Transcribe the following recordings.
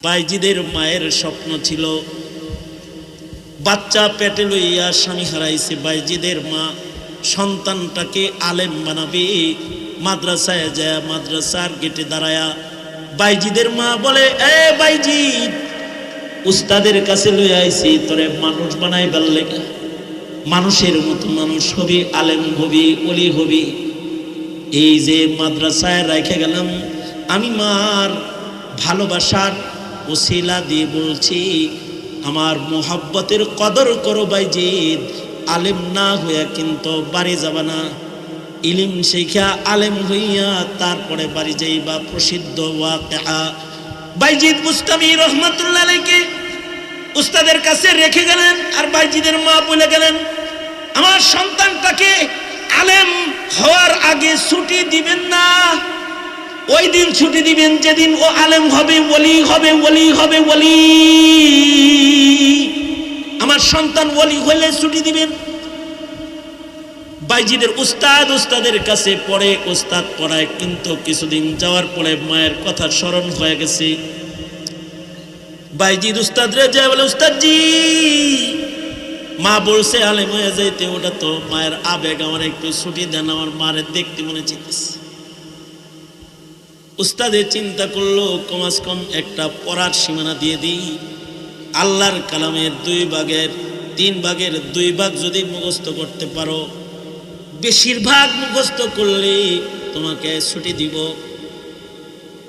বাইজিদের মায়ের স্বপ্ন ছিল বাচ্চা পেটে লইয়া স্বামী হারাইছে। বাইজিদের মা সন্তানটাকে আলেম বানাবে, মাদ্রাসায় যায়, মাদ্রাসার গেটে দাঁড়ায়া বাইজিদের মা বলে, এ বাইজিদ, উস্তাদের কাছে লইয়া আইছি, তোরে মানুষ বানাই বেললে, মানুষের মতো মানুষ হবি, আলেম হবি, ওলি হবি। এই যে মাদ্রাসায় রেখে গেলাম, আমি মার ভালোবাসার ওসিলা দিয়ে বলছি, আমার মোহাব্বতের কদর করো বাইজিদ। আলেম না হইয়া কিন্তু বাড়ি যাবা না, ইলিম শিখা আলেম হইয়া তারপরে বাড়ি যাইবা। প্রসিদ্ধ ওয়াকিআ। বাইজিদ বুস্তামি রহমাতুল্লাহ আলাইহি উস্তাদের কাছে রেখে গেলেন, আর বাইজিদের মা বলে গেলেন, আমার সন্তানটাকে আলেম হওয়ার আগে ছুটি দিবেন না। ওই দিন ছুটি দিবেন যেদিন ও আলেম হবে, ওলি হবে, ওলি হবে, ওলি। আমার সন্তান ওলি হলে ছুটি দিবেন। বাইজিদের উস্তাদের কাছে পড়ে, উস্তাদ পড়ায়, কিন্তু কিছুদিন যাওয়ার পরে মায়ের কথা স্মরণ হয়ে গেছে। বাইজিদ উস্তাদরে যায় বলে, উস্তাদজি, মা বলছে আলেম হয়ে যাইতে, ওটা তো মায়ের আবেগ, আমার একটু ছুটি দেন, আমার মারে দেখতে মনে চাইতেছে। উস্তাদে চিন্তা করলো, কমাস কম একটা পড়ার সীমানা দিয়ে দিই। আল্লাহর কালামের 2 ভাগের 3 ভাগের 2 ভাগ যদি মুখস্থ করতে পারো, বেশিরভাগ মুখস্থ করলে তোমাকে ছুটি দিব।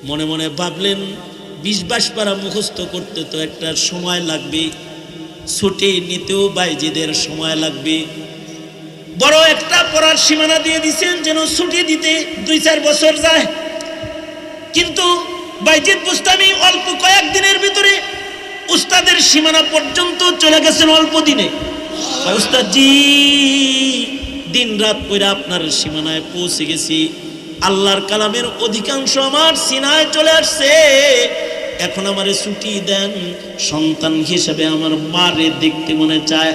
মনে মনে ভাবলেন, 20-22 পারা মুখস্থ করতে তো একটা সময় লাগবে, ছুটি নিতেও বাইজিদের সময় লাগবে। বড় একটা পড়ার সীমানা দিয়ে দিচ্ছেন যেন ছুটি দিতে 2-4 বছর যায়। কিন্তু বাইজিদ বুস্তামি অল্প কয়েকদিনের ভিতরে উস্তাদের সীমানা পর্যন্ত চলে গেছেন, অল্প দিনে। উস্তাদজি, দিন রাত করে আপনার সীমানায় পৌঁছে গেছি, আল্লাহর কালামের অধিকাংশ আমার সিনায় চলে আসছে, এখন আমারে ছুটি দেন, সন্তান হিসেবে আমার মারে দেখতে মনে চায়।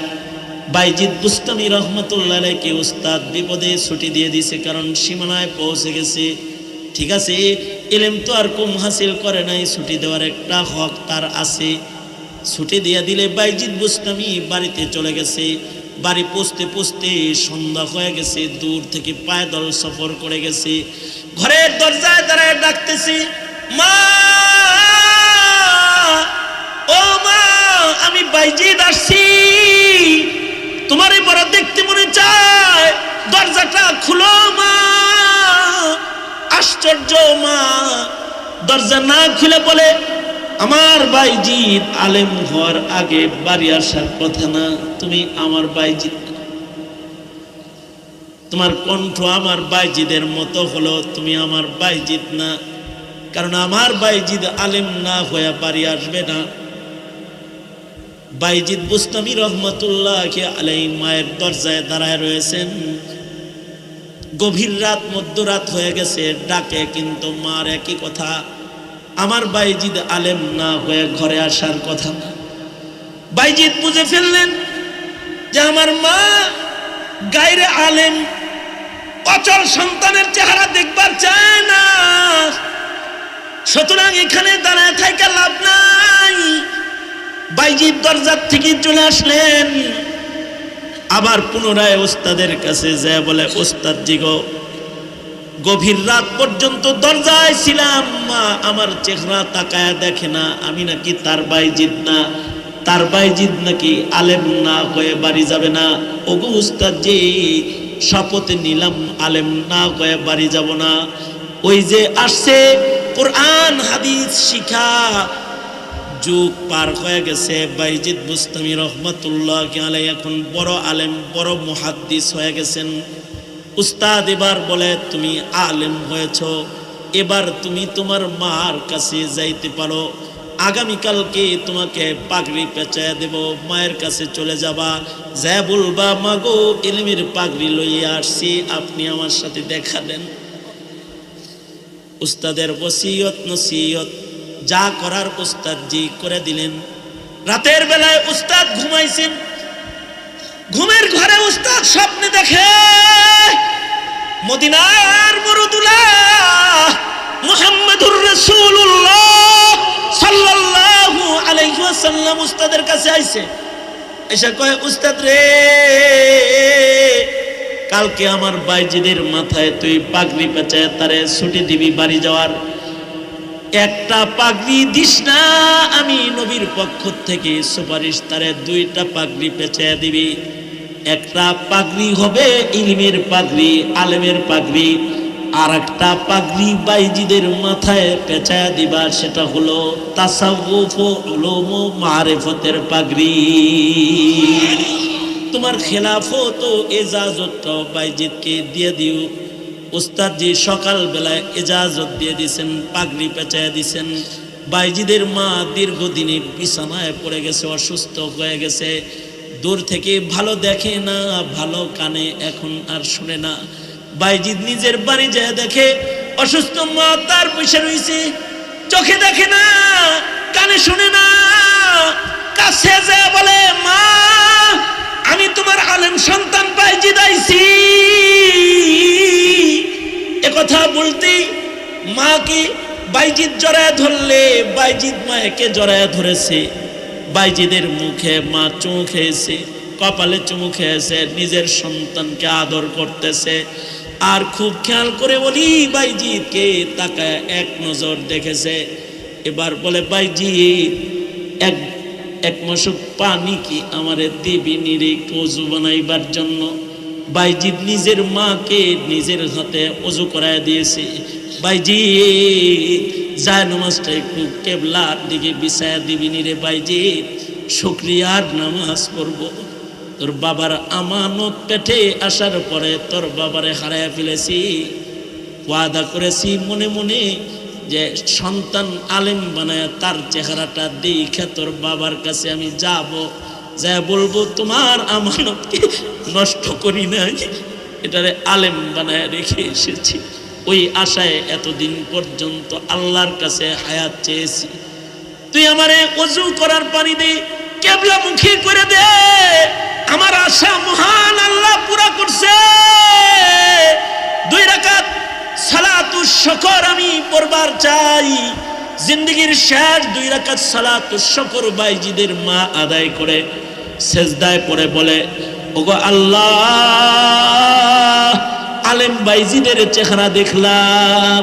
বাইজিদ বুস্তামি রহমাতুল্লাহ আলাইহি উস্তাদ বিপদে ছুটি দিয়ে দিছে, কারণ সীমানায় পৌঁছে গেছে। ঠিক আছে, ইলম তো আর কম হাসিল করে নাই, ছুটি দেওয়ার একটা হক তার আছে। ছুটি দিয়ে দিলে বাইজিদ বুস্তামি বাড়িতে চলে গেছে। বাড়ি পৌঁছতে পৌঁছতে সন্ধ্যা হয়ে গেছে, দূর থেকে পায়দল সফর করে গেছে। ঘরের দরজায় দাঁড়ায় ডাকতেছি, মা, ও মা, আমি বাইজিদ আসছি, তোমারে বড় দেখতে মনে চায়, দরজাটা খুলো মা। আশ্চর্য, মা দরজা না খুলে বলে, আমার বাইজিদ আলেম হওয়ার আগে বাড়ি আসার কথা না, তুমি আমার বাইজিদ না। তোমার কণ্ঠ আমার বাইজিদের মতো হলো, তুমি আমার বাইজিদ না, কারণ আমার বাইজিদ আলেম না হয়ে বাড়ি আসবে না। বাইজিদ বুস্তামি রহমাতুল্লাহ আলাইহি মায়ের দরজায় দাঁড়ায় রয়েছেন। গভীর রাত, মধ্যরাত হয়ে গেছে, ডাকে, কিন্তু মার একই কথা, আমার বাইজিদ আলেম না হয়ে ঘরে আসার কথা না। বাইজিদ বুঝে ফেললেন যে আমার মা গায়রে আলেম, অচল সন্তানের চেহারা দেখবার চায় না, সুতরাং এখানে দাঁড়ায় থাকা লাভ নাই। বাইজিদ দরজার থেকে চলে আসলেন, আবার পুনরায় ওস্তাদের কাছে যায় বলে, ওস্তাদ জি গো, গভীর রাত পর্যন্ত দরজায় ছিলাম, মা আমার চেহারা তাকায় দেখে না, আমি নাকি তার বাইজিদ না, তার বাইজিদ নাকি আলেম না হয়ে বাড়ি যাবে না। ওগো উস্তাদ জি, শপথ নিলাম আলেম না হয়ে বাড়ি যাব না। ওই যে আসছে কোরআন হাদিস শিখা, যুগ পার হয়ে গেছে। বাইজিদ বুস্তামি রহমাতুল্লাহ আলাইহি এখন বড় আলেম, বড় মুহাদ্দিস হয়ে গেছেন। উস্তাদ এবার বলে, তুমি আলেম হয়েছ, এবার তুমি তোমার মার কাছে যাইতে পারো, আগামীকালকে তোমাকে পাগড়ি পেঁচায় দেব, মায়ের কাছে চলে যাবা, যা বলবা, মাগো ইলমের পাগড়ি লইয়া আসছি, আপনি আমার সাথে দেখা দেন। উস্তাদের ওসিয়ত নসিহত যা করার উস্তাদ জি করে দিলেন। রাতের বেলায় উস্তাদ ঘুমাইছেন, ঘুমের ঘরে উস্তাদ স্বপ্নে দেখে মদিনার মরুদুলা মুহাম্মাদুর রাসূলুল্লাহ সাল্লাল্লাহু ওয়াসাল্লাম উস্তাদের কাছে আইছে, এসে কয় উস্তাদ রে, কালকে আমার বাইজিদের মাথায় তুই পাগড়ি পেঁচায় তারে ছুটি দিবি বাড়ি যাওয়ার, একটা পাগড়ি দিস না, আমি নবীর পক্ষ থেকে সুপারিশ তারে দুইটা পাগড়ি পেঁচায় দিবি। একটা পাগড়ি হবে ইলমের পাগড়ি, আলেমের পাগড়ি, আর একটা পাগড়ি বাইজিদের মাথায় পেঁচায় দিবা, সেটা হলো তাসাউফ ও উলুম ও মারিফতের পাগড়ি। তোমার খেলাফত ও এজাজতটাও বাইজিদকে দিয়ে দিও। উস্তাদজি সকাল বেলায় এজাজত দিয়ে দিছেন, পাগড়ি পেঁচায় দিছেন। বাইজিদের মা দীর্ঘদিনে বিছানায় পড়ে গেছে, অসুস্থ হয়ে গেছে, দূর থেকে ভালো দেখে না, ভালো কানে এখন আর শুনে না। বাইজিদ নিজের বাড়ি যায় দেখে অসুস্থ মা তার বসে রয়েছে, চোখে দেখে না, কানে শুনে না। কাছে যায় বলে, মা আমি তোমার আলেম সন্তান বাইজিদ আইছি। একথা বলতেই মাকে বাইজিদ জড়ায় ধরলে, বাইজিদ মাকে জড়ায় ধরেছে। বাইজিদের মুখে মা চুমু খেয়েছে, কপালে চুমু খেয়েছে, নিজের সন্তানকে আদর করতেছে। আর খুব খেয়াল করে বলি বাইজিদকে তাকায় এক নজর দেখেছে। এবার বলে, বাইজিদ এক মশক পানি কি আমারে দিবি নিরে ওযু বানাইবার জন্য? বাইজিদ নিজের মাকে নিজের হাতে ওযু করায় দিয়েছে। বাইজিদ যায় নামাজটা একটু কেবলার দিকে বিছায়া দিবি নিরে বাইজিদ, শুকরিয়ার নামাজ পড়ব। তোর বাবার আমানত পেটে আসার পরে তোর বাবারে হারায় ফেলেছি, ওয়াদা করেছি মনে মনে যে সন্তান আলেম বানায় তার চেহারাটা দেখে তোর বাবার কাছে আমি যাব, যা বলবো তোমার আমানতকে নষ্ট করি নাই, এটারে আলেম বানায় রেখে এসেছি। ওই আশায় এতদিন পর্যন্ত আল্লাহর কাছে হায়াত চেয়েছি। তুই আমারে ওযু করার পানি দে, কেবলা মুখী করে দে। আমার আশা মহান আল্লাহ পুরা করছে। 2 রাকাত সালাতুশ শুকর আমি পড়বার চাই। জিন্দেগীর শেষ 2 রাকাত সালাতুশ শুকর বাইজিদের মা আদায় করে সেজদায় পড়ে বলে, ওগো আল্লাহ, আলেম বাইজিদের চেহারা দেখলাম,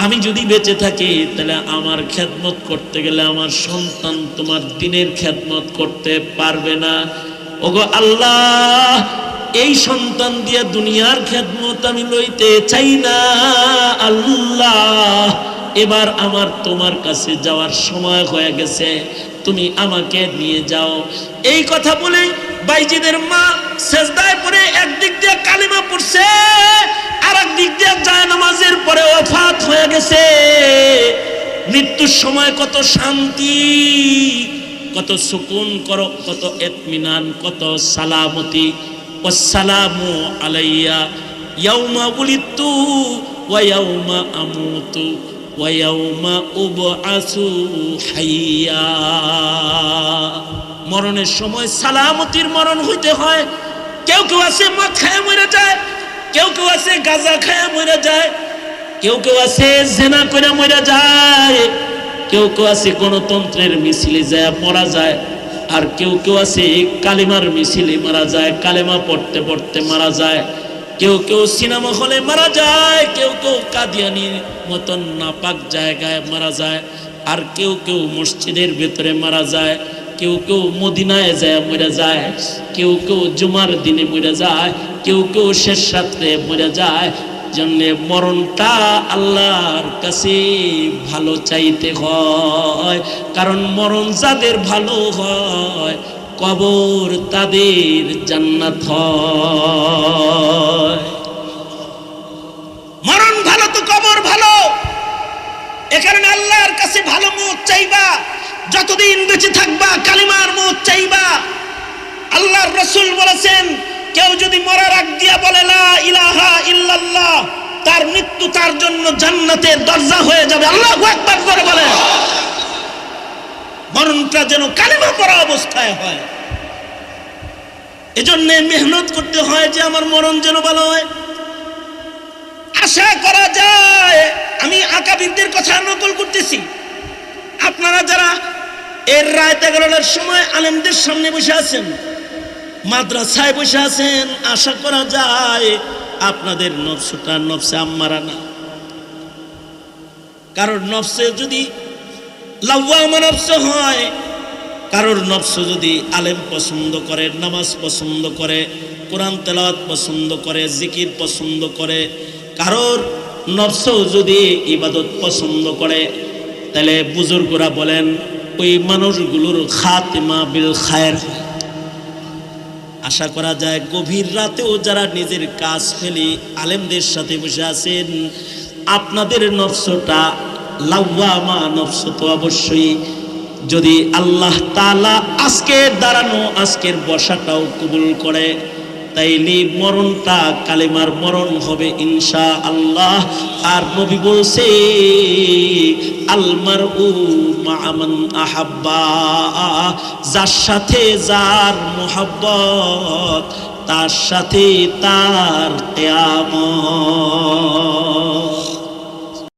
আমি যদি বেঁচে থাকি তাহলে আমার খেদমত করতে গেলে আমার সন্তান তোমার দ্বীনের খেদমত করতে পারবে না। ওগো আল্লাহ, এই সন্তান দিয়ে দুনিয়ার খেদমত আমি লইতে চাই না। আল্লাহ, এবার আমার তোমার কাছে যাওয়ার সময় হয়ে গেছে, তুমি আমাকে নিয়ে যাও। এই কথা বলে বাইজিদের মা সেজদায় পড়ে একদিক দিয়ে কালিমা পড়ছে, আর একদিক দিয়ে জায়নামাজের পরে ওফাত হয়ে গেছে। মৃত্যুর সময় কত শান্তি, কত সুকুন, কত ইতমিনান, কত সালামতি। ওয়াসসালামু আলাইয়া ইয়াউমা উলিদতু ওয়া ইয়াউমা আমুতু ওয়া ইয়াউমা উবআসু হাইয়া। মরণের সময় সালামতির মরণ হইতে হয়। কেউ কেউ আছে মদ খায় মরে যায়, কেউ কেউ আছে গাঁজা খায় মরে যায়, কেউ কেউ আছে জেনা করে মরে যায়, কেউ কেউ আছে গণতন্ত্রের মিছিলে যায় মরা যায়, আর কেউ কেউ আছে কালিমার মিছিলে মারা যায়, কালেমা পড়তে পড়তে মারা যায়। কেউ কেউ সিনেমা হলে মারা যায়, কেউ কেউ কাদিয়ানির মতন নাপাক জায়গায় মারা যায়, আর কেউ কেউ মসজিদের ভেতরে মারা যায়, কেউ কেউ মদিনায় যায় মরে যায়, কেউ কেউ জুমার দিনে মরে যায়, কেউ কেউ শেষ রাত্রে মরে যায়। জন্যে মরণটা আল্লাহর কাছে ভালো চাইতে হয়, কারণ মরণ যাদের ভালো হয় কবর তাদের জান্নাত হয়। মরণ ভালো তো কবর ভালো, এ কারণে আল্লাহর কাছে ভালো মওত চাইবা। যতদিন বেঁচে থাকবা কালিমার মওত চাইবা। আল্লাহর রাসূল বলেছেন, কেউ যদি মরার আগ দিয়া বলে লা ইলাহা ইল্লাল্লাহ, তার মৃত্যু তার জন্য জান্নাতের দরজা হয়ে যাবে। আল্লাহু আকবার করে বলে। মরণটা যেন কালিমা পড়া অবস্থায় হয়। এজন্য মেহনত করতে হয় যে আমার মরণ যেন ভালো হয়। আশা করা যায়, আমি আকাবিরদের কথা নকল করতেছি। আপনারা যারা এর রাত 11টার সময় আলেমদের সামনে বসে আছেন, মাদ্রাসায় বসে আছেন, আশা করা যায় আপনাদের নফসটা নফসে আম্মারা না। কারোর নফসে যদি লাওয়ামা নফস হয়, কারোর নফস যদি আলেম পছন্দ করে, নামাজ পছন্দ করে, কোরআন তেলাওয়াত পছন্দ করে, জিকির পছন্দ করে, কারোর নফস যদি ইবাদত পছন্দ করে, তাহলে বুজুর্গরা বলেন ওই মানুষগুলোর খাতিমা বিল খায়ের। আশা করা যায় গভীর রাতেও যারা নিজের কাজ ফেলে আলেমদের সাথে বসে আছেন, আপনাদের নফসটা লাওয়ামা নফস তো অবশ্যই। যদি আল্লাহ তাআলা আজকের দাঁড়ানো, আজকের বসাটাও কবুল করে, তাইলে মরণটা কালেমার মরণ হবে ইনশাআল্লাহ। আর নবী বলছে আল মারউ মা মান আহাব্বা, যার সাথে যার মোহাব্বত তার সাথে তার কিয়ামত।